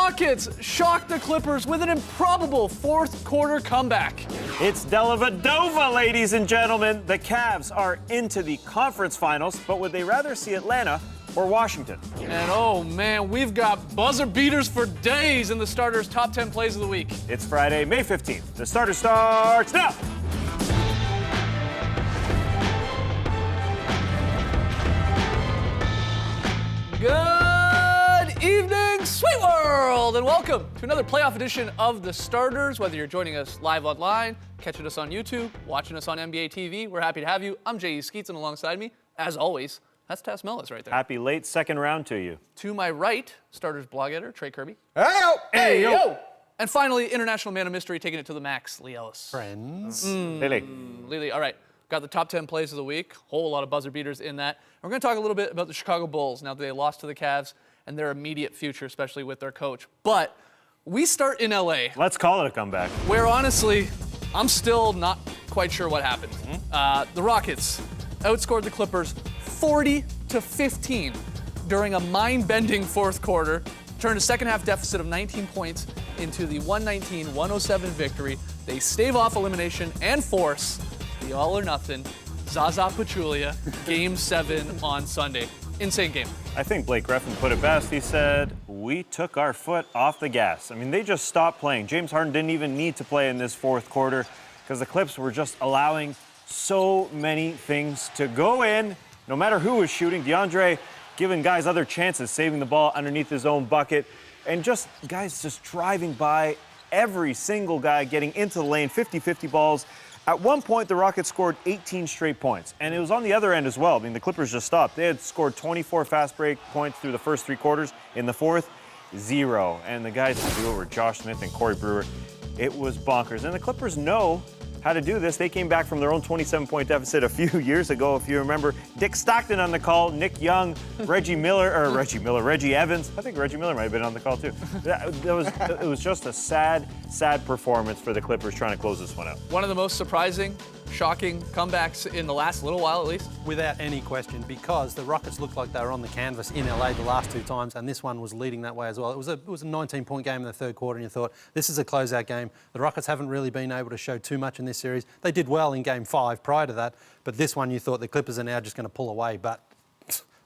Rockets shocked the Clippers with an improbable fourth quarter comeback. It's Dellavedova, ladies and gentlemen. The Cavs are into the conference finals, but would they rather see Atlanta or Washington? And oh man, we've got buzzer beaters for days in the starters' top 10 plays of the week. It's Friday, May 15th. The starter starts now. Good evening, Sweet World, and welcome to another playoff edition of The Starters. Whether you're joining us live online, catching us on YouTube, watching us on NBA TV, we're happy to have you. I'm J.E. Skeets, and alongside me, as always, that's Tess Mellis right there. Happy late second round to you. To my right, Starters blog editor, Trey Kirby. Hey-o! Hey-yo! And finally, international man of mystery, taking it to the max, Lee Ellis. Friends. Lily. Lily, all right. Got the top 10 plays of the week. Whole lot of buzzer beaters in that. And we're going to talk a little bit about the Chicago Bulls now that they lost to the Cavs and their immediate future, especially with their coach. But we start in LA, Let's call it a comeback. where honestly, I'm still not quite sure what happened. The Rockets outscored the Clippers 40-15 during a mind-bending fourth quarter, turned a second-half deficit of 19 points into the 119-107 victory. They stave off elimination and force the all-or-nothing Zaza Pachulia Game 7 on Sunday. Insane game. I think Blake Griffin put it best. He said, we took our foot off the gas. I mean, they just stopped playing. James Harden didn't even need to play in this fourth quarter because the Clips were just allowing so many things to go in, no matter who was shooting. DeAndre giving guys other chances, saving the ball underneath his own bucket, and just guys just driving by every single guy, getting into the lane, 50-50 balls. At one point, the Rockets scored 18 straight points, and it was on the other end as well. I mean, the Clippers just stopped. They had scored 24 fast break points through the first three quarters. In the fourth, 0. And the guys who do it were Josh Smith and Corey Brewer. It was bonkers. And the Clippers know how to do this. They came back from their own 27-point deficit a few years ago. If you remember, Dick Stockton on the call, Nick Young, Reggie Evans. I think Reggie Miller might have been on the call too. It was just a sad performance for the Clippers trying to close this one out. One of the most surprising, shocking comebacks in the last little while, at least. Without any question, because the Rockets looked like they were on the canvas in LA the last two times, and this one was leading that way as well. It was a 19-point game in the third quarter, and you thought, this is a closeout game. The Rockets haven't really been able to show too much in this series. They did well in Game 5 prior to that, but this one you thought the Clippers are now just going to pull away, but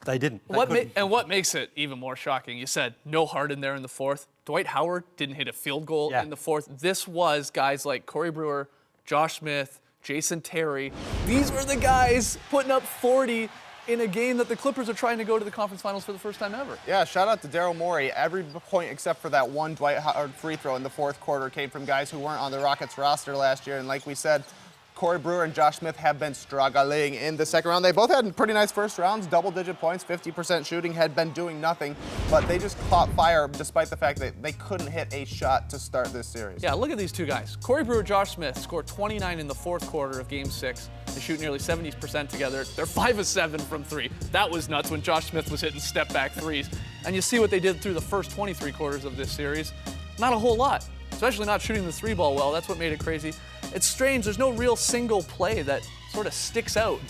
they didn't. What makes it even more shocking, you said no Harden there in the fourth. Dwight Howard didn't hit a field goal in the fourth. This was guys like Corey Brewer, Josh Smith, Jason Terry. These were the guys putting up 40 in a game that the Clippers are trying to go to the conference finals for the first time ever. Yeah, shout out to Daryl Morey. Every point except for that one Dwight Howard free throw in the fourth quarter came from guys who weren't on the Rockets roster last year. And like we said, Corey Brewer and Josh Smith have been struggling in the second round. They both had pretty nice first rounds, double-digit points, 50% shooting, had been doing nothing. But they just caught fire despite the fact that they couldn't hit a shot to start this series. Yeah, look at these two guys. Corey Brewer, Josh Smith scored 29 in the fourth quarter of Game 6. They shoot nearly 70% together. They're 5 of 7 from 3. That was nuts when Josh Smith was hitting step-back threes. And you see what they did through the first 23 quarters of this series. Not a whole lot, especially not shooting the three ball well. That's what made it crazy. It's strange. There's no real single play that sort of sticks out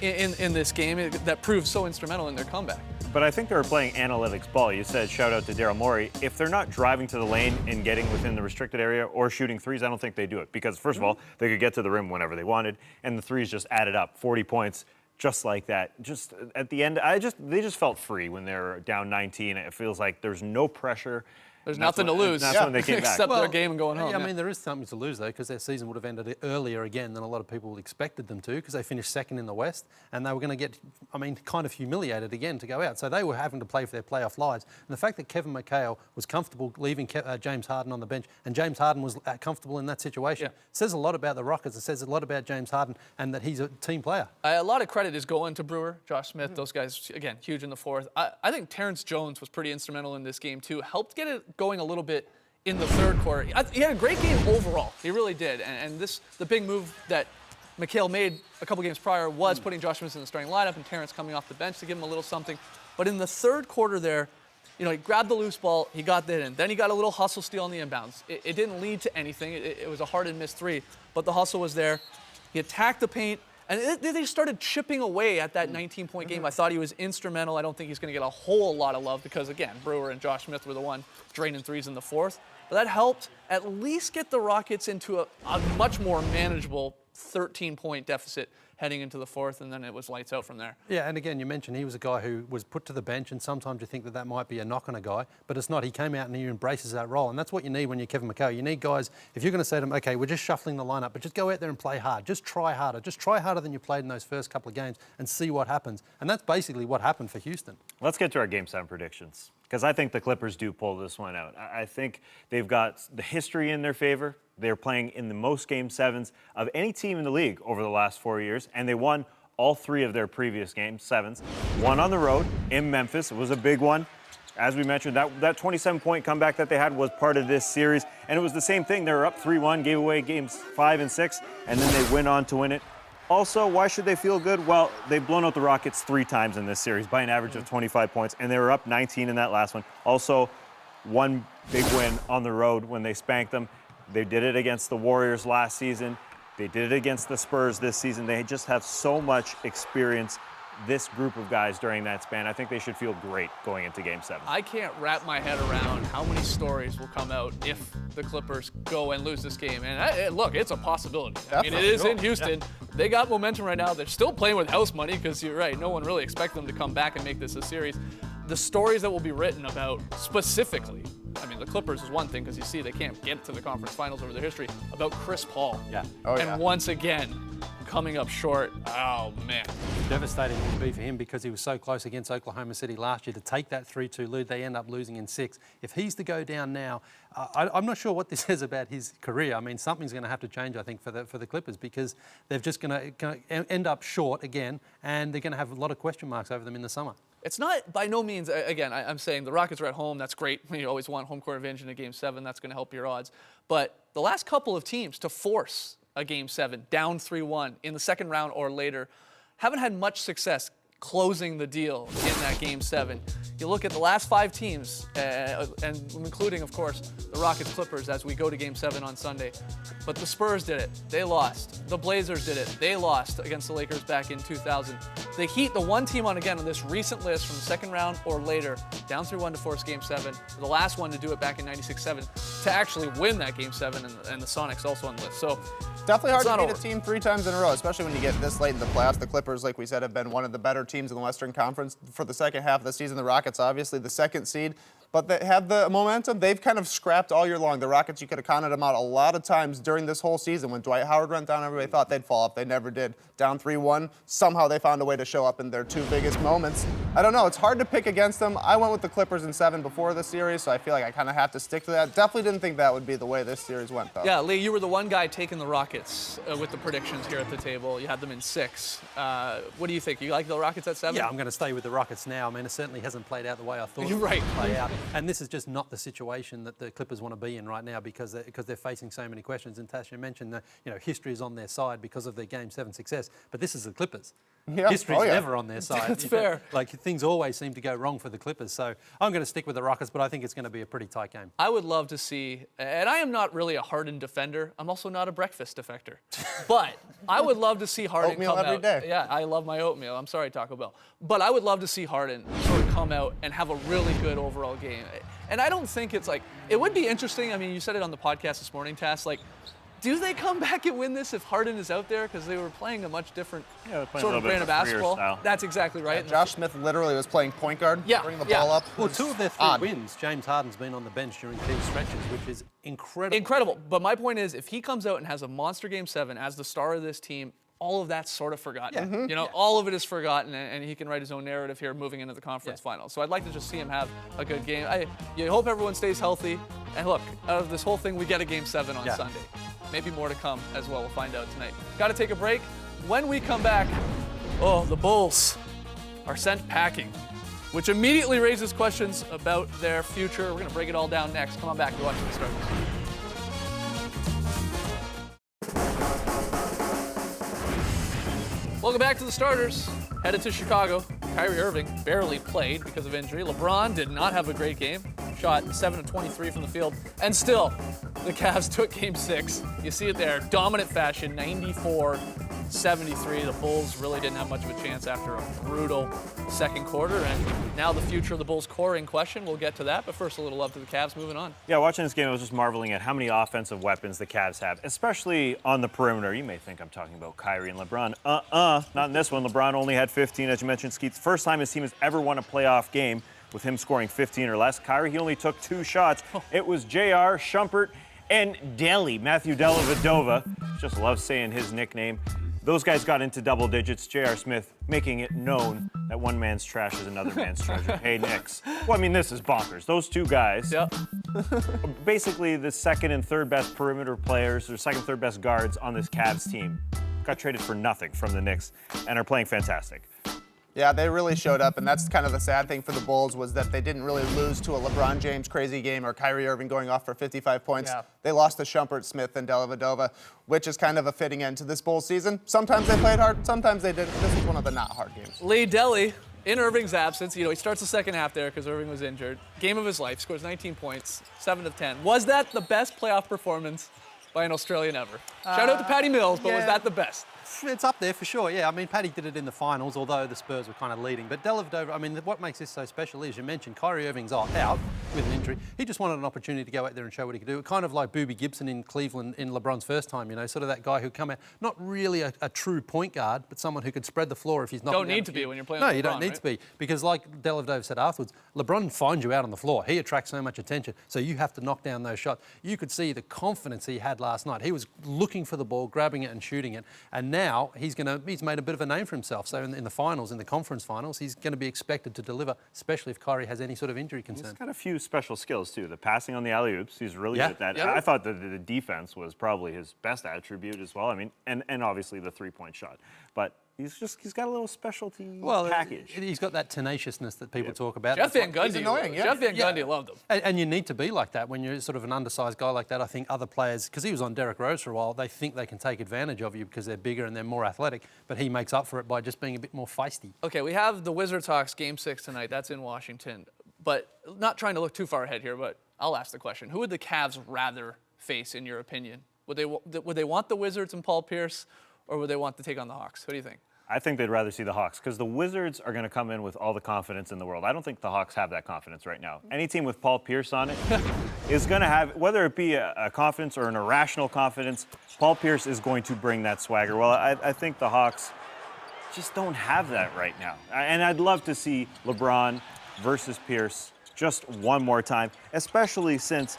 in this game that proves so instrumental in their comeback. But I think they were playing analytics ball. You said shout out to Daryl Morey. If they're not driving to the lane and getting within the restricted area or shooting threes, I don't think they do it. Because first of all, they could get to the rim whenever they wanted, and the threes just added up, 40 points. Just like that. Just at the end, they just felt free when they were down 19. It feels like there's no pressure. There's nothing to lose. That's when they came back. Except their game and going home. I mean, there is something to lose, though, because their season would have ended earlier again than a lot of people expected them to, because they finished second in the West, and they were going to get, kind of humiliated again to go out. So they were having to play for their playoff lives. And the fact that Kevin McHale was comfortable leaving James Harden on the bench, and James Harden was comfortable in that situation, says a lot about the Rockets. It says a lot about James Harden and that he's a team player. A lot of credit is going to Brewer, Josh Smith, those guys, again, huge in the fourth. I think Terrence Jones was pretty instrumental in this game, too. Helped get it going a little bit in the third quarter. He had a great game overall. He really did. And the big move that McHale made a couple games prior was putting Josh Smith in the starting lineup and Terrence coming off the bench to give him a little something. But in the third quarter there, he grabbed the loose ball, he got that in. Then he got a little hustle steal on the inbounds. It didn't lead to anything. It was a hard and missed three, but the hustle was there. He attacked the paint, And they started chipping away at that 19-point game. I thought he was instrumental. I don't think he's going to get a whole lot of love because, again, Brewer and Josh Smith were the one draining threes in the fourth. But that helped at least get the Rockets into a much more manageable 13-point deficit heading into the fourth, and then it was lights out from there. Yeah, and again, you mentioned he was a guy who was put to the bench, and sometimes you think that might be a knock on a guy, but it's not. He came out and he embraces that role, and that's what you need when you're Kevin McHale. You need guys, if you're going to say to them, okay, we're just shuffling the lineup, but just go out there and play hard. Just try harder. Just try harder than you played in those first couple of games and see what happens. And that's basically what happened for Houston. Let's get to our Game 7 predictions, because I think the Clippers do pull this one out. I think they've got the history in their favor. They're playing in the most Game 7s of any team in the league over the last 4 years, and they won all 3 of their previous Game 7s. One on the road in Memphis. It was a big one. As we mentioned, that 27-point comeback that they had was part of this series, and it was the same thing. They were up 3-1, gave away Games 5 and 6, and then they went on to win it. Also, why should they feel good? Well, they've blown out the Rockets 3 times in this series by an average of 25 points, and they were up 19 in that last one. Also, one big win on the road when they spanked them. They did it against the Warriors last season. They did it against the Spurs this season. They just have so much experience, this group of guys, during that span. I think they should feel great going into Game 7. I can't wrap my head around how many stories will come out if the Clippers go and lose this game. And look, it's a possibility. I mean, it is in Houston. Yeah. They got momentum right now. They're still playing with house money because you're right. No one really expected them to come back and make this a series. The stories that will be written about specifically, I mean, the Clippers is one thing because you see they can't get to the conference finals over their history, about Chris Paul. Yeah. Once again, coming up short. Oh, man. Devastating it would be for him because he was so close against Oklahoma City last year to take that 3-2 lead. They end up losing in 6. If he's to go down now, I'm not sure what this says about his career. I mean, something's going to have to change, I think, for the Clippers because they're just going to end up short again, and they're going to have a lot of question marks over them in the summer. It's not by no means, again, I'm saying the Rockets are at home. That's great. You always want home court advantage in a Game 7. That's going to help your odds. But the last couple of teams to force a Game 7 down 3-1 in the second round or later haven't had much success closing the deal in that Game 7. You look at the last 5 teams, and including, of course, the Rockets Clippers as we go to Game 7 on Sunday. But the Spurs did it. They lost. The Blazers did it. They lost against the Lakers back in 2000. The Heat, the one team on this recent list from the second round or later, down 3-1 to force Game 7. The last one to do it back in 96-7 to actually win that Game 7, and the Sonics also on the list. So definitely hard to beat a team 3 times in a row, especially when you get this late in the playoffs. The Clippers, like we said, have been one of the better teams in the Western Conference for the second half of the season. The Rockets, obviously, the second seed. But they have the momentum. They've kind of scrapped all year long. The Rockets, you could have counted them out a lot of times during this whole season. When Dwight Howard went down, everybody thought they'd fall off. They never did. Down 3-1. Somehow they found a way to show up in their 2 biggest moments. I don't know. It's hard to pick against them. I went with the Clippers in 7 before the series, so I feel like I kind of have to stick to that. Definitely didn't think that would be the way this series went, though. Yeah, Lee, you were the one guy taking the Rockets with the predictions here at the table. You had them in 6. What do you think? You like the Rockets at 7? Yeah, I'm going to stay with the Rockets now. I mean, it certainly hasn't played out the way I thought You're right. it would play out. And this is just not the situation that the Clippers want to be in right now because they're facing so many questions. And Tasha mentioned that history is on their side because of their Game 7 success. But this is the Clippers. Yeah. History's never on their side. That's fair. Like things always seem to go wrong for the Clippers. So I'm going to stick with the Rockets, but I think it's going to be a pretty tight game. I would love to see, and I am not really a Harden defender. I'm also not a breakfast defector. But I would love to see Harden oatmeal come every out. day. Yeah, I love my oatmeal. I'm sorry, Taco Bell. But I would love to see Harden sort of come out and have a really good overall game. And I don't think it's like, it would be interesting. I mean, you said it on the podcast this morning, Tass, like, do they come back and win this if Harden is out there? Because they were playing a much different sort of brand of basketball. Style. That's exactly right. Yeah, Josh Smith literally was playing point guard, bringing the ball up. Well, 2 of their 3 wins, James Harden's been on the bench during key stretches, which is incredible. Incredible. But my point is, if he comes out and has a monster Game 7 as the star of this team, all of that's sort of forgotten. Yeah. All of it is forgotten, and he can write his own narrative here moving into the conference finals. So I'd like to just see him have a good game. You hope everyone stays healthy. And look, out of this whole thing, we get a Game 7 on Sunday. Maybe more to come as well. We'll find out tonight. Got to take a break. When we come back, the Bulls are sent packing, which immediately raises questions about their future. We're going to break it all down next. Come on back. You're watching The Starters. Welcome back to The Starters. Headed to Chicago. Kyrie Irving barely played because of injury. LeBron did not have a great game. Shot 7 of 23 from the field. And still, the Cavs took Game 6. You see it there. Dominant fashion, 94-76 73. The Bulls really didn't have much of a chance after a brutal second quarter, and now the future of the Bulls core in question. We'll get to that, but first a little love to the Cavs moving on. Yeah, watching this game, I was just marveling at how many offensive weapons the Cavs have, especially on the perimeter. You may think I'm talking about Kyrie and LeBron. Not in this one. LeBron only had 15, as you mentioned, Skeets. First time his team has ever won a playoff game with him scoring 15 or less. Kyrie, he only took 2 shots. It was JR, Shumpert, and Deli, Matthew Dellavedova. Just love saying his nickname. Those guys got into double digits. J.R. Smith making it known that one man's trash is another man's treasure. Hey, Knicks. Well, I mean, this is bonkers. Those 2 guys, Yep. basically the second and third best perimeter players, or second, third best guards on this Cavs team, got traded for nothing from the Knicks and are playing fantastic. Yeah, they really showed up, and that's kind of the sad thing for the Bulls was that they didn't really lose to a LeBron James crazy game or Kyrie Irving going off for 55 points. Yeah. They lost to Shumpert, Smith, and Dellavedova, which is kind of a fitting end to this Bulls season. Sometimes they played hard, sometimes they didn't. This was one of the not hard games. Lee Deli, in Irving's absence, he starts the second half there because Irving was injured. Game of his life, scores 19 points, 7 of 10. Was that the best playoff performance by an Australian ever? Shout out to Patty Mills, but was yeah. that the best? It's up there for sure, yeah. I mean, Paddy did it in the finals, although the Spurs were kind of leading. But Dellavedova, I mean, what makes this so special is, you mentioned, Kyrie Irving's out with an injury. He just wanted an opportunity to go out there and show what he could do. Kind of like Boobie Gibson in Cleveland in LeBron's first time, sort of that guy who'd come out, not really a true point guard, but someone who could spread the floor if he's not. Don't need to be when you're playing No, with you LeBron, don't need right? to be. Because like Dellavedova said afterwards, LeBron finds you out on the floor. He attracts so much attention, so you have to knock down those shots. You could see the confidence he had last night. He was looking for the ball, grabbing it and shooting it, and now he's made a bit of a name for himself. So in the finals, in the conference finals, he's going to be expected to deliver, especially if Kyrie has any sort of injury concern. He's got a few special skills, too. The passing on the alley-oops, he's really Yeah. good at that. Yeah. I thought that the defense was probably his best attribute as well. I mean, and obviously the three-point shot. But he's got a little specialty package. He's got that tenaciousness that people talk about. Jeff Van Gundy. He's annoying, yeah. Jeff Van Gundy loved him. And you need to be like that when you're sort of an undersized guy like that. I think other players, because he was on Derrick Rose for a while, they think they can take advantage of you because they're bigger and they're more athletic, but he makes up for it by just being a bit more feisty. Okay, we have the Wizards Hawks Game 6 tonight. That's in Washington. But not trying to look too far ahead here, but I'll ask the question. Who would the Cavs rather face, in your opinion? Would they want the Wizards and Paul Pierce, or would they want to take on the Hawks? What do you think? I think they'd rather see the Hawks because the Wizards are going to come in with all the confidence in the world. I don't think the Hawks have that confidence right now. Any team with Paul Pierce on it is going to have, whether it be a confidence or an irrational confidence, Paul Pierce is going to bring that swagger. Well, I think the Hawks just don't have that right now. And I'd love to see LeBron versus Pierce just one more time, especially since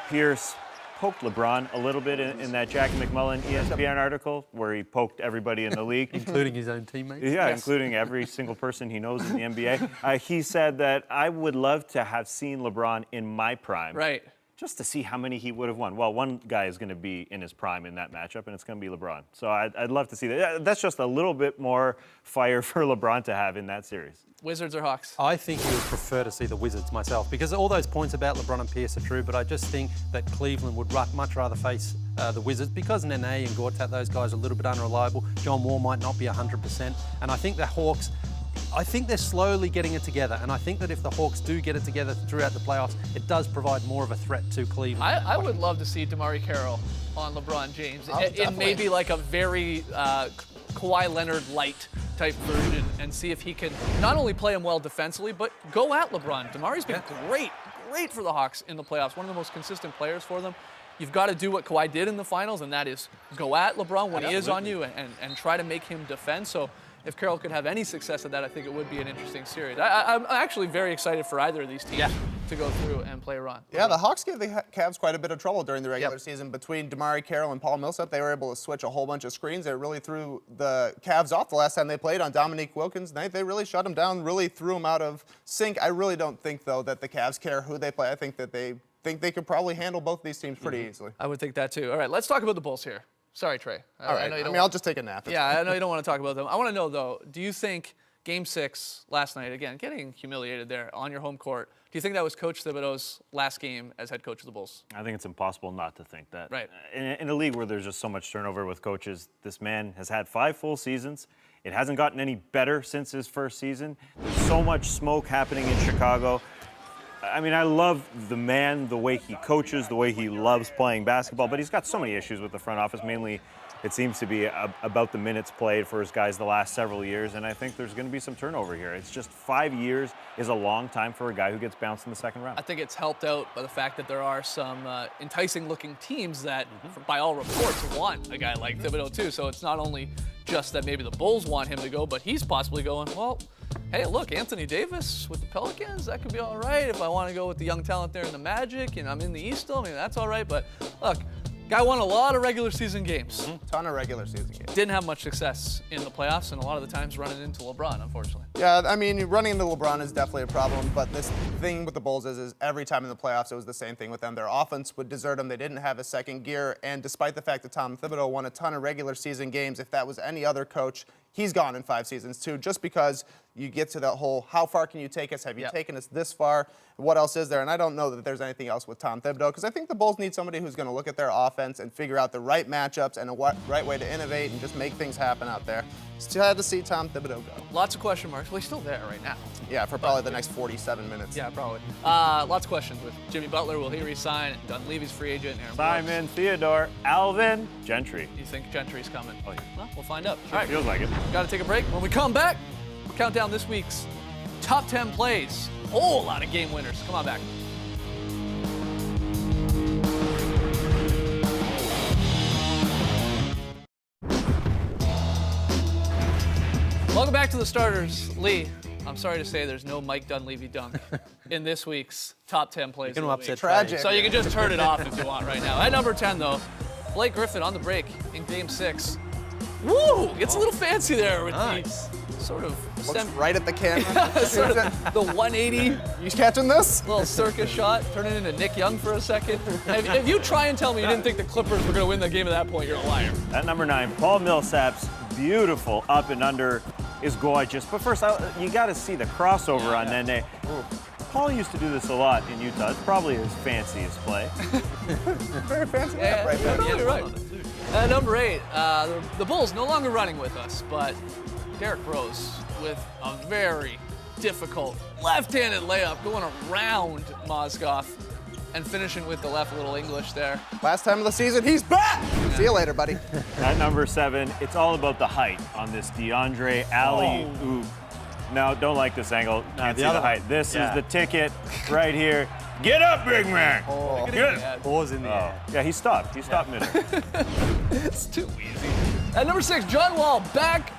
Pierce poked LeBron a little bit in that Jackie McMullen ESPN article where he poked everybody in the league. Including his own teammates. Yeah, Yes. including every single person he knows in the NBA. He said that I would love to have seen LeBron in my prime. Right. Just to see how many he would have won. Well, one guy is going to be in his prime in that matchup, and it's going to be LeBron. So I'd love to see that. Yeah, that's just a little bit more fire for LeBron to have in that series. Wizards or Hawks? I think you would prefer to see the Wizards myself, because all those points about LeBron and Pierce are true, but I just think that Cleveland would much rather face the Wizards because Nene and Gortat, those guys are a little bit unreliable. John Wall might not be 100%. And I think the Hawks, I think they're slowly getting it together. And I think that if the Hawks do get it together throughout the playoffs, it does provide more of a threat to Cleveland. I would love to see DeMarre Carroll on LeBron James in definitely. maybe like a very Kawhi Leonard light type version and see if he can not only play him well defensively, but go at LeBron. DeMarre's been great for the Hawks in the playoffs, one of the most consistent players for them. You've got to do what Kawhi did in the finals, and that is go at LeBron when he is on you and try to make him defend. So if Carroll could have any success at that, I think it would be an interesting series. I'm actually very excited for either of these teams to go through and play Ron. Yeah, the Hawks gave the Cavs quite a bit of trouble during the regular season. Between DeMarre Carroll and Paul Millsap, they were able to switch a whole bunch of screens. It really threw the Cavs off the last time they played on Dominique Wilkins' night. They really shut him down, really threw him out of sync. I really don't think, though, that the Cavs care who they play. I think that they could probably handle both these teams pretty easily. I would think that too. All right, let's talk about the Bulls here. Sorry, Trey. All right, I know you I don't mean, I'll just take a nap. It's Yeah, I know you don't want to talk about them. I want to know, though, do you think Game 6 last night, again, getting humiliated there on your home court, do you think that was Coach Thibodeau's last game as head coach of the Bulls? I think it's impossible not to think that. Right. In a league where there's just so much turnover with coaches, this man has had 5 full seasons. It hasn't gotten any better since his first season. There's so much smoke happening in Chicago. I mean, I love the man, the way he coaches, the way he loves playing basketball, but he's got so many issues with the front office, mainly it seems to be about the minutes played for his guys the last several years, and I think there's going to be some turnover here. It's just 5 years is a long time for a guy who gets bounced in the second round. I think it's helped out by the fact that there are some enticing-looking teams that, by all reports, want a guy like Thibodeau too. So it's not only just that maybe the Bulls want him to go, but he's possibly going, well, hey, look, Anthony Davis with the Pelicans, that could be all right. If I want to go with the young talent there in the Magic and I'm in the East still, I mean, that's all right. But look, guy won a lot of regular season games. Ton of regular season games. Didn't have much success in the playoffs, and a lot of the times running into LeBron, unfortunately. Yeah, I mean, running into LeBron is definitely a problem, but this thing with the Bulls is every time in the playoffs, it was the same thing with them. Their offense would desert them. They didn't have a second gear, and despite the fact that Tom Thibodeau won a ton of regular season games, if that was any other coach, he's gone in 5 seasons too, just because you get to that whole, how far can you take us? Have you taken us this far? What else is there? And I don't know that there's anything else with Tom Thibodeau, because I think the Bulls need somebody who's going to look at their offense and figure out the right matchups and a right way to innovate and just make things happen out there. Sad to see Tom Thibodeau go. Lots of question marks. Well, he's still there right now. Yeah, for probably the next 47 minutes. Yeah, probably. Lots of questions with Jimmy Butler. Will he resign? Dunleavy's free agent. Aaron Simon Theodore, Alvin Gentry. Brooks. You think Gentry's coming? Oh, yeah. Well, we'll find out. All right. Feels like it. Got to take a break. When we come back, we'll count down this week's top 10 plays. Whole lot of game winners. Come on back. Welcome back to the starters. Lee, I'm sorry to say there's no Mike Dunleavy dunk in this week's top 10 plays. You're of going the to upset week. Tragic. So you can just turn it off if you want right now. At number 10, though, Blake Griffin on the break in Game 6. Woo! Gets a little fancy there with Nice. the sort of Looks right at the camera. sort of the 180 You catching this? little circus shot, turning into Nick Young for a second. If you try and tell me you didn't think the Clippers were going to win the game at that point, you're a liar. At number 9, Paul Millsap's beautiful up and under is gorgeous. But first, you got to see the crossover on Nene. Paul used to do this a lot in Utah. It's probably his fanciest play. Very fancy Yeah, right there. you're right. At number 8, the Bulls no longer running with us, but Derrick Rose with a very difficult left-handed layup going around Mozgov and finishing with the left little English there. Last time of the season, he's back! See you later, buddy. At number 7, it's all about the height on this DeAndre alley-oop. No, don't like this angle. Can't the see the other height. one. This Yeah. is the ticket right here. Get up, big man! Get Paws in the air. Yeah, he stopped. He stopped mid. It's too easy. At number 6, John Wall back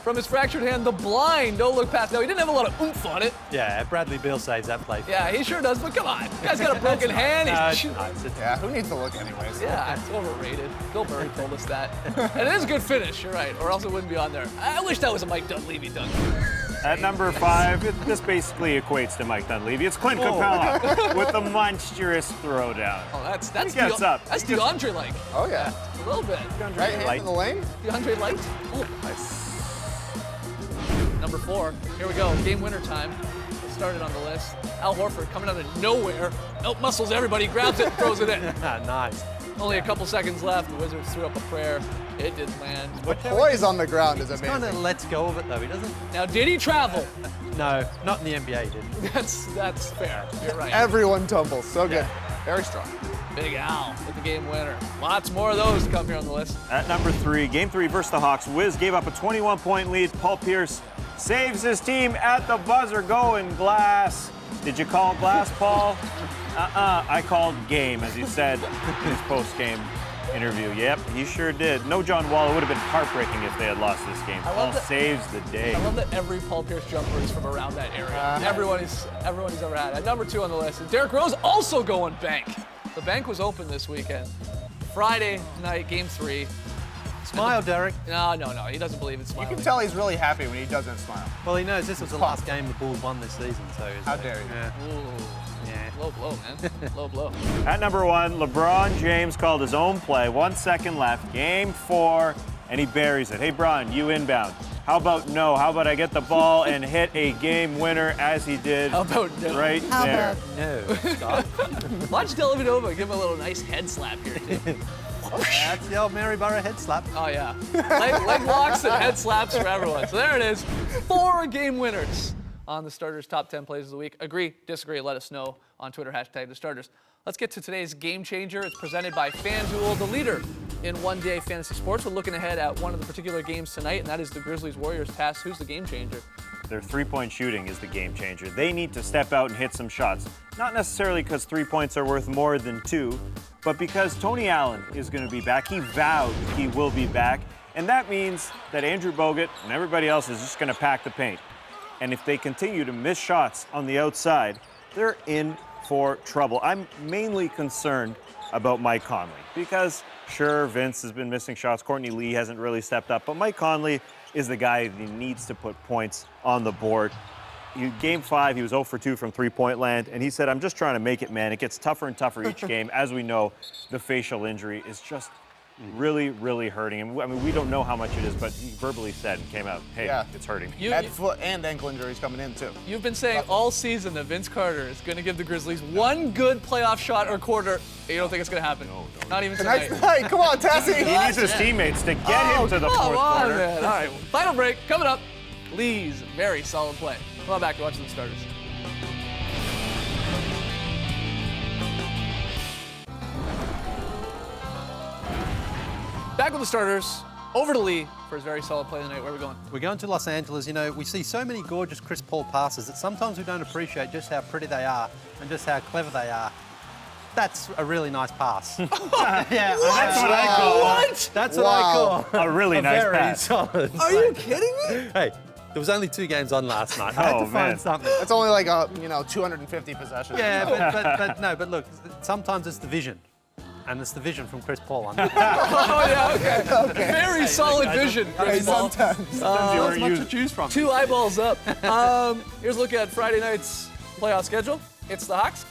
from his fractured hand, the blind no-look pass. Now, he didn't have a lot of oomph on it. Yeah, Bradley Beal saves that play. Yeah, he sure does, but come on. The guy's got a broken hand. He's Yeah, who needs to look anyways? Yeah, it's overrated. Bill Murray told us that. And it is a good finish, you're right, or else it wouldn't be on there. I wish that was a Mike Dunleavy dunk. At number 5, this basically equates to Mike Dunleavy. It's Clint Capella with the monstrous throwdown. Oh, that's He gets up. That's He just- DeAndre like. Oh, yeah. A little bit. Right hand in the lane? DeAndre Light. Ooh. Number 4. Here we go. Game winner time. Started on the list. Al Horford coming out of nowhere. Outmuscles everybody, grabs it, and throws it in. Nice. Only a couple seconds left. The Wizards threw up a prayer. It didn't land. Poise on the ground is Kind amazing. of lets go of it though. He doesn't. Now, did he travel? No, not in the NBA. He didn't. That's fair. You're right. Everyone tumbles. So good. Very strong. Big Al with the game winner. Lots more of those to come here on the list. At number 3, Game 3 versus the Hawks. Wiz gave up a 21-point lead. Paul Pierce saves his team at the buzzer going glass. Did you call glass, Paul? I called game, as he said in his post-game interview. Yep, he sure did. No John Wall. It would have been heartbreaking if they had lost this game. love Paul that- saves the day. I love that every Paul Pierce jumper is from around that area. Everyone he's ever had. At number 2 on the list is Derrick Rose also going bank. The bank was open this weekend. Friday night, Game 3. Smile, Derek. No, he doesn't believe in You smiling. can tell he's really happy when he doesn't smile. Well, he knows this was the last game the Bulls won this season, so he's How like, dare you. Yeah. Ooh, Yeah. low blow, man. Low blow. At number 1, LeBron James called his own play. 1 second left. Game 4, and he buries it. Hey, Bron, you inbound. How about no? How about I get the ball and hit a game winner as he did How about no? right there? No, stop. Watch Dellavedova give him a little nice head slap here, too. That's the old Mary Burrow head slap. Oh, yeah. Leg locks and head slaps for everyone. So there it is. 4 game winners on the Starters Top 10 Plays of the Week. Agree, disagree, let us know on Twitter, #TheStarters. Let's get to today's game changer. It's presented by FanDuel, the leader in one-day fantasy sports. We're looking ahead at one of the particular games tonight, and that is the Grizzlies-Warriors task. Who's the game changer? Their three-point shooting is the game changer. They need to step out and hit some shots. Not necessarily because 3 points are worth more than 2, but because Tony Allen is going to be back. He vowed he will be back, and that means that Andrew Bogut and everybody else is just going to pack the paint. And if they continue to miss shots on the outside, they're in for trouble. I'm mainly concerned about Mike Conley because, sure, Vince has been missing shots. Courtney Lee hasn't really stepped up, but Mike Conley is the guy that needs to put points on the board. Game 5, he was 0 for 2 from three-point land, and he said, I'm just trying to make it, man. It gets tougher and tougher each game. As we know, the facial injury is just really, really hurting him. I mean, we don't know how much it is, but he verbally said and came out, hey, Yeah. it's hurting me. And foot and ankle injuries coming in, too. You've been saying all season that Vince Carter is going to give the Grizzlies one good playoff shot or quarter. You don't think it's going to happen? No. Not even tonight. Tonight's the night. Come on, Tassie. He needs his teammates to get him to the Come fourth on, quarter. man. All right, final break coming up. Lee's very solid play. Come on back to watch the starters. Back with the starters. Over to Lee for his very solid play tonight. Where are we going? We're going to Los Angeles. You know, we see so many gorgeous Chris Paul passes that sometimes we don't appreciate just how pretty they are and just how clever they are. That's a really nice pass. Yeah, That's what I call What? That's what I call a really nice very pass. solid. Are you kidding me? Hey, there was only 2 games on last night. I had Oh, to find man. something. That's only like, 250 possessions. Yeah, but look, sometimes it's the vision. And it's the vision from Chris Paul. Oh, yeah, okay. Very solid vision, Chris Paul. Sometimes. You were to choose from. 2 eyeballs up. Here's a look at Friday night's playoff schedule. It's the Hawks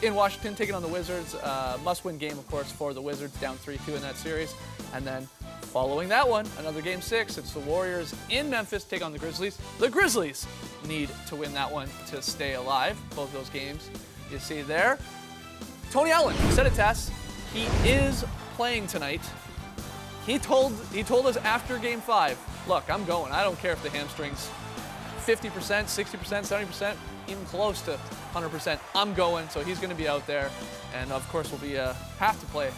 in Washington taking on the Wizards. Must-win game, of course, for the Wizards, down 3-2 in that series. And then following that one, another game 6. It's the Warriors in Memphis take on the Grizzlies. The Grizzlies need to win that one to stay alive. Both those games you see there. Tony Allen, you said it, Tess. He is playing tonight. He told us after Game 5, look, I'm going. I don't care if the hamstring's 50%, 60%, 70%, even close to 100%. I'm going, so he's going to be out there. And, of course, will be have to play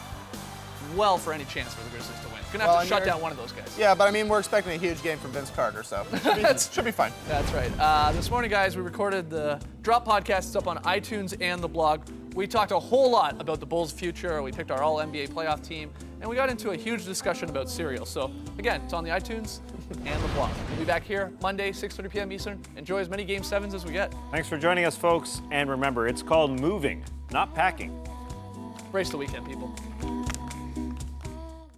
well for any chance for the Grizzlies to win. Going to have to shut down one of those guys. Yeah, but I mean, we're expecting a huge game from Vince Carter, so should be fine. That's right. This morning, guys, we recorded the Drop podcast. It's up on iTunes and the blog. We talked a whole lot about the Bulls' future. We picked our all-NBA playoff team, and we got into a huge discussion about cereal. So, again, it's on the iTunes and the blog. We'll be back here Monday, 6:30 p.m. Eastern. Enjoy as many Game 7s as we get. Thanks for joining us, folks. And remember, it's called moving, not packing. Race the weekend, people.